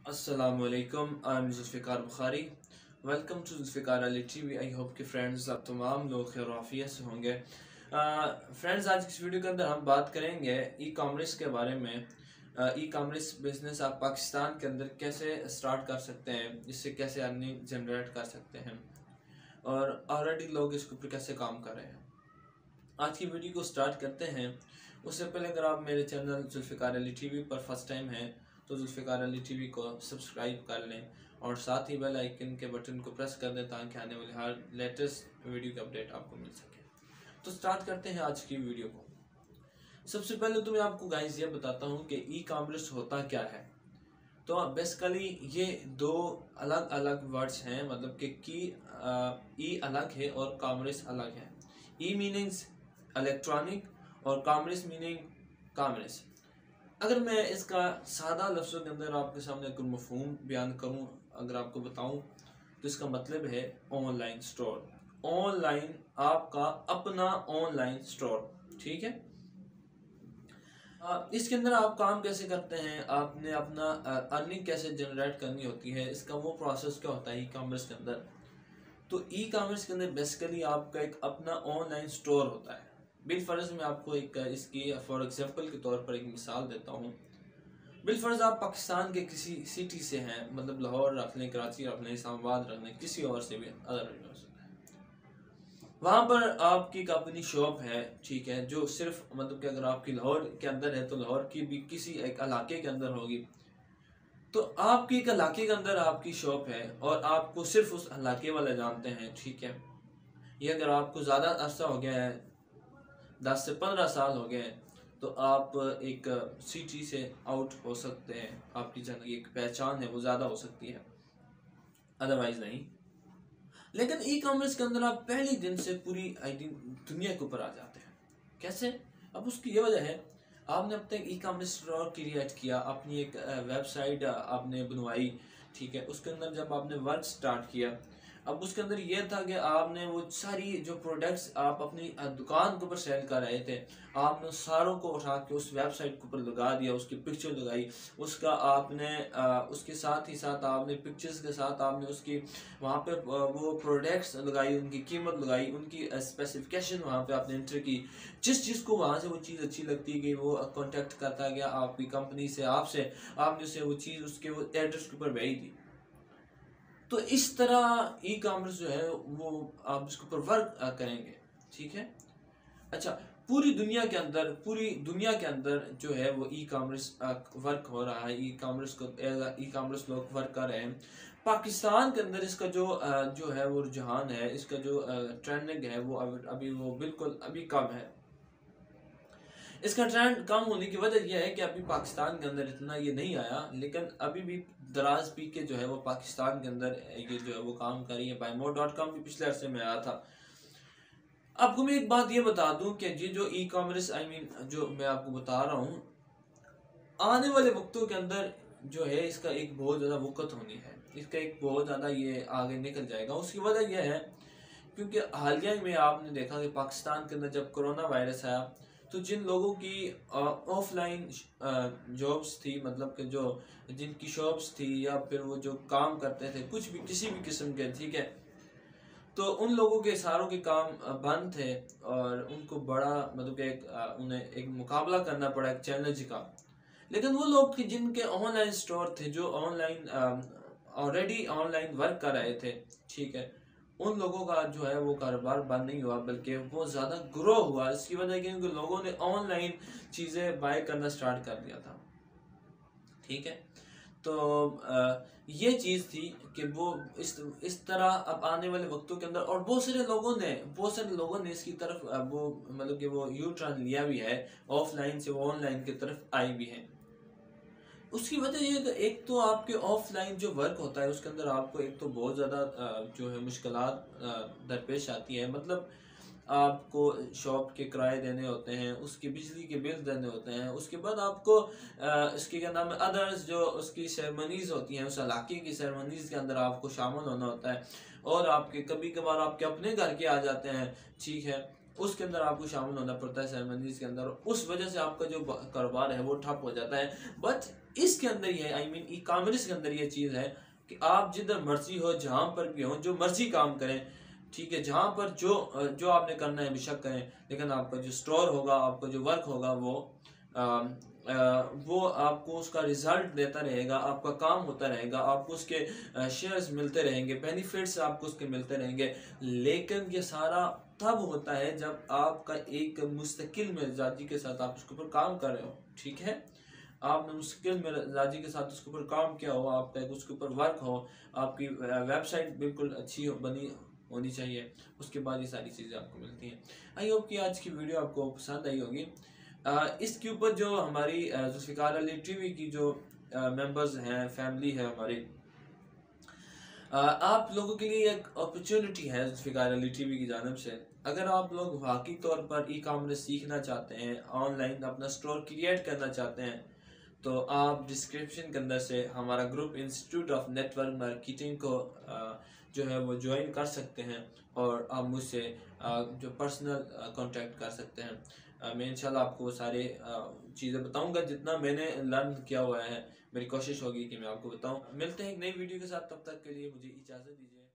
अस्सलामुअलैकुम, I am Zulfiqar Bukhari. Welcome to Zulfiqar Ali TV. I hope कि friends आप तमाम लोग खैर आफियत से होंगे। फ्रेंड्स, आज की इस वीडियो के अंदर हम बात करेंगे ई कॉमर्स के बारे में। ई कॉमर्स बिजनेस आप पाकिस्तान के अंदर कैसे स्टार्ट कर सकते हैं, इससे कैसे अर्निंग जनरेट कर सकते हैं और ऑलरेडी लोग इसके ऊपर कैसे काम कर रहे हैं। आज की वीडियो को स्टार्ट करते हैं। उससे पहले अगर आप मेरे चैनल जुल्फ़िकार अली टीवी पर फर्स्ट टाइम हैं तो जुल्फ़िकार अली टीवी को सब्सक्राइब कर लें और साथ ही बेल आइकन के बटन को प्रेस कर दें ताकि आने वाली हर लेटेस्ट वीडियो की अपडेट आपको मिल सके। तो स्टार्ट करते हैं आज की वीडियो को। सबसे पहले तो मैं आपको गाइस ये बताता हूँ कि ई कॉमर्स होता क्या है। तो बेसिकली ये दो अलग अलग वर्ड्स हैं, मतलब कि ई अलग है और कॉमर्स अलग है। ई मीनिंग्स इलेक्ट्रॉनिक और कॉमर्स मीनिंग कॉमर्स। अगर मैं इसका सादा लफ्ज़ों के अंदर आपके सामने कोई मफहूम बयान करूं, अगर आपको बताऊं, तो इसका मतलब है ऑनलाइन स्टोर। ऑनलाइन आपका अपना ऑनलाइन स्टोर, ठीक है। इसके अंदर आप काम कैसे करते हैं, आपने अपना अर्निंग कैसे जनरेट करनी होती है, इसका वो प्रोसेस क्या होता है ई कॉमर्स के अंदर। तो ई कॉमर्स के अंदर बेसिकली आपका एक अपना ऑनलाइन स्टोर होता है। बिलफर्ज मैं आपको एक इसकी फॉर एग्जांपल के तौर पर एक मिसाल देता हूँ। बिलफर्ज आप पाकिस्तान के किसी सिटी से हैं, मतलब लाहौर रख लें, कराची रख लें, इस्लामाबाद रख लें, किसी और से भी अदर हो सकता है। वहाँ पर आपकी एक अपनी शॉप है, ठीक है, जो सिर्फ मतलब कि अगर आपकी लाहौर के अंदर है तो लाहौर की भी किसी एक इलाके के अंदर होगी। तो आपकी एक इलाके के अंदर आपकी शॉप है और आपको सिर्फ उस इलाके वाले जानते हैं, ठीक है। ये अगर आपको ज़्यादा अरसा हो गया है, 10 से 15 साल हो गए हैं, तो आप एक सिटी से आउट हो सकते हैं, आपकी जिंदगी एक पहचान है वो ज़्यादा हो सकती है, अदरवाइज नहीं। लेकिन ई कॉमर्स के अंदर आप पहले दिन से पूरी दुनिया के ऊपर आ जाते हैं। कैसे? अब उसकी ये वजह है, आपने अब तक ई कॉमर्स स्टोर क्रिएट किया, अपनी एक वेबसाइट आपने बनवाई, ठीक है। उसके अंदर जब आपने वर्क स्टार्ट किया, अब उसके अंदर ये था कि आपने वो सारी जो प्रोडक्ट्स आप अपनी दुकान के ऊपर सेल कर रहे थे, आपने सारों को उठा के उस वेबसाइट के ऊपर लगा दिया, उसकी पिक्चर लगाई, उसका आपने उसके साथ ही साथ आपने पिक्चर्स के साथ आपने उसकी वहाँ पे वो प्रोडक्ट्स लगाई, उनकी कीमत लगाई, उनकी स्पेसिफिकेशन वहाँ पे आपने एंटर की। जिस चीज़ को वहाँ से वो चीज़ अच्छी लगती गई वो कांटेक्ट करता गया आपकी कंपनी से, आपसे, आपने उसे वो चीज़ उसके वो एड्रेस के ऊपर भेज दी। तो इस तरह ई कॉमर्स जो है वो आप इसके ऊपर वर्क करेंगे, ठीक है। अच्छा, पूरी दुनिया के अंदर जो है वो ई कॉमर्स वर्क हो रहा है, ई कॉमर्स लोग वर्क कर रहे हैं। पाकिस्तान के अंदर इसका जो है वो रुझान है, इसका जो ट्रेंडिंग है वो अभी वो बिल्कुल अभी कम है। इसका ट्रेंड कम होने की वजह यह है कि अभी पाकिस्तान के अंदर इतना ये नहीं आया, लेकिन अभी भी दराज पी के जो है वो पाकिस्तान के अंदर ये जो है वो काम कर रही है। Buymo.com भी पिछले अरसे में आया था। आपको मैं एक बात ये बता दूं कि ये जो ई कॉमर्स जो मैं आपको बता रहा हूँ, आने वाले वक्तों के अंदर जो है इसका एक बहुत ज़्यादा वक़्त होनी है, इसका एक बहुत ज़्यादा ये आगे निकल जाएगा। उसकी वजह यह है क्योंकि हालिया में आपने देखा कि पाकिस्तान के अंदर जब कोरोना वायरस आया तो जिन लोगों की ऑफलाइन जॉब्स थी, मतलब कि जो जिनकी शॉप्स थी या फिर वो जो काम करते थे कुछ भी किसी भी किस्म के, ठीक है, तो उन लोगों के सारों के काम बंद थे और उनको बड़ा मतलब कि उन्हें एक मुकाबला करना पड़ा एक चैलेंज का। लेकिन वो लोग कि जिनके ऑनलाइन स्टोर थे, जो ऑलरेडी ऑनलाइन वर्क कर रहे थे, ठीक है, उन लोगों का जो है वो कारोबार बंद नहीं हुआ बल्कि वो ज़्यादा ग्रो हुआ। इसकी वजह क्योंकि लोगों ने ऑनलाइन चीज़ें बाय करना स्टार्ट कर दिया था, ठीक है। तो ये चीज़ थी कि वो इस तरह अब आने वाले वक्तों के अंदर और बहुत सारे लोगों ने इसकी तरफ वो मतलब कि वो यू टर्न लिया भी है, ऑफलाइन से वो ऑनलाइन की तरफ आई भी है। उसकी वजह ये कि एक तो आपके ऑफलाइन जो वर्क होता है उसके अंदर आपको एक तो बहुत ज़्यादा जो है मुश्किलात दरपेश आती है। मतलब आपको शॉप के किराए देने होते हैं, उसके बिजली के बिल देने होते हैं, उसके बाद आपको इसके क्या नाम है अदर्स जो उसकी सेरेमनीज़ होती हैं, उस इलाके की सेरेमनीज़ के अंदर आपको शामिल होना होता है और आपके कभी कभार आपके अपने घर के आ जाते हैं, ठीक है, उसके अंदर आपको शामिल होना पड़ता है सेरेमनीज़ के अंदर। उस वजह से आपका जो कारोबार है वो ठप हो जाता है। बट इसके अंदर ये आई मीन ई कॉमर्स के अंदर ये चीज़ है कि आप जिधर मर्जी हो, जहाँ पर भी हो, जो मर्जी काम करें, ठीक है, जहाँ पर जो आपने करना है बेशक करें, लेकिन आपका जो स्टोर होगा, आपका जो वर्क होगा, वो आपको उसका रिजल्ट देता रहेगा, आपका काम होता रहेगा, आपको उसके शेयर्स मिलते रहेंगे, बेनिफिट्स आपको उसके मिलते रहेंगे। लेकिन ये सारा तब होता है जब आपका एक मुस्तकिल मिजाजी के साथ आप उसके ऊपर काम कर रहे हो, ठीक है, आपने मुश्किल मिजाजी के साथ उसके ऊपर काम किया हो, आपका एक उसके ऊपर वर्क हो, आपकी वेबसाइट बिल्कुल अच्छी हो, बनी होनी चाहिए, उसके बाद ये सारी चीज़ें आपको मिलती हैं। आई होप कि आज की वीडियो आपको पसंद आई होगी। इसके ऊपर जो हमारी जुल्फ़िकार अली टीवी की जो मेंबर्स हैं, फैमिली है हमारी, आप लोगों के लिए एक अपॉर्चुनिटी है जुल्फ़िकार अली टीवी की जानिब से। अगर आप लोग वाकई तौर पर ई कॉमर्स सीखना चाहते हैं, ऑनलाइन अपना स्टोर क्रिएट करना चाहते हैं, तो आप डिस्क्रिप्शन के अंदर से हमारा group institute of network marketing को जो है वो ज्वाइन कर सकते हैं, और आप मुझसे जो पर्सनल कांटेक्ट कर सकते हैं। मैं इंशाल्लाह आपको वो सारे चीज़ें बताऊंगा, जितना मैंने लर्न किया हुआ है मेरी कोशिश होगी कि मैं आपको बताऊं। मिलते हैं एक नई वीडियो के साथ, तब तक के लिए मुझे इजाज़त दीजिए।